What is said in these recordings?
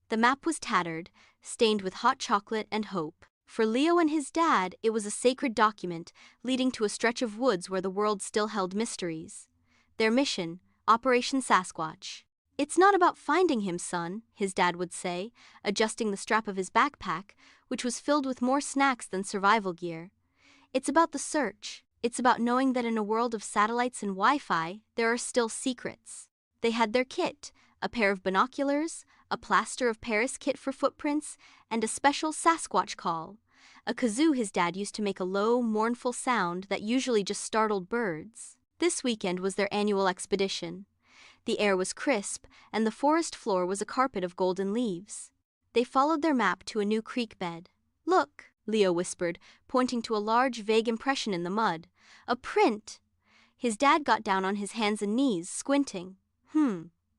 The map was tattered, stained with hot chocolate and hope. For Leo and his dad, it was a sacred document, leading to a stretch of woods where the world still held mysteries. Their mission, Operation Sasquatch. "It's not about finding him, son," his dad would say, adjusting the strap of his backpack, which was filled with more snacks than survival gear. "It's about the search. It's about knowing that in a world of satellites and Wi-Fi, there are still secrets." They had their kit, a pair of binoculars, a plaster of Paris kit for footprints, and a special Sasquatch call, a kazoo his dad used to make a low, mournful sound that usually just startled birds. This weekend was their annual expedition. The air was crisp, and the forest floor was a carpet of golden leaves. They followed their map to a new creek bed. "Look," Leo whispered, pointing to a large, vague impression in the mud. "A print!" His dad got down on his hands and knees, squinting.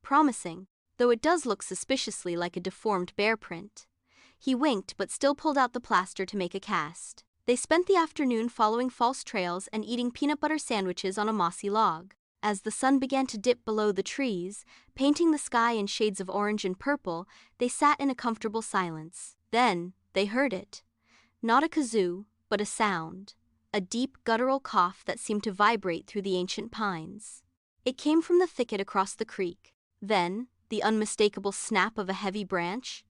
Promising, though it does look suspiciously like a deformed bear print." He winked but still pulled out the plaster to make a cast. They spent the afternoon following false trails and eating peanut butter sandwiches on a mossy log. As the sun began to dip below the trees, painting the sky in shades of orange and purple, they sat in a comfortable silence. Then, they heard it. Not a kazoo, but a sound. A deep, guttural cough that seemed to vibrate through the ancient pines. It came from the thicket across the creek. Then, the unmistakable snap of a heavy branch.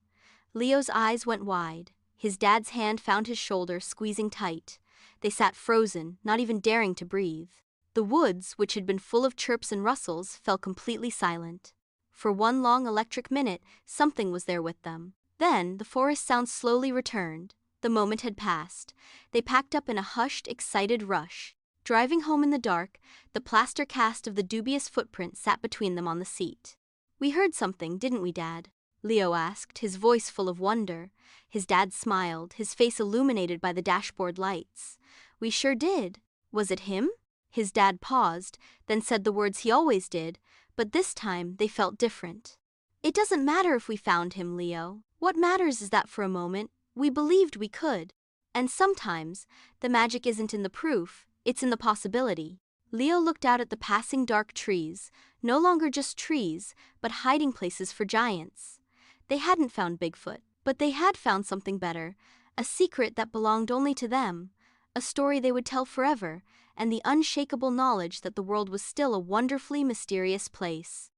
Leo's eyes went wide. His dad's hand found his shoulder, squeezing tight. They sat frozen, not even daring to breathe. The woods, which had been full of chirps and rustles, fell completely silent. For one long electric minute, something was there with them. Then, the forest sounds slowly returned. The moment had passed. They packed up in a hushed, excited rush. Driving home in the dark, the plaster cast of the dubious footprint sat between them on the seat. "We heard something, didn't we, Dad?" Leo asked, his voice full of wonder. His dad smiled, his face illuminated by the dashboard lights. "We sure did." "Was it him?" His dad paused, then said the words he always did, but this time they felt different. "It doesn't matter if we found him, Leo. What matters is that for a moment, we believed we could. And sometimes, the magic isn't in the proof, it's in the possibility." Leo looked out at the passing dark trees, no longer just trees, but hiding places for giants. They hadn't found Bigfoot, but they had found something better, a secret that belonged only to them, a story they would tell forever, and the unshakable knowledge that the world was still a wonderfully mysterious place.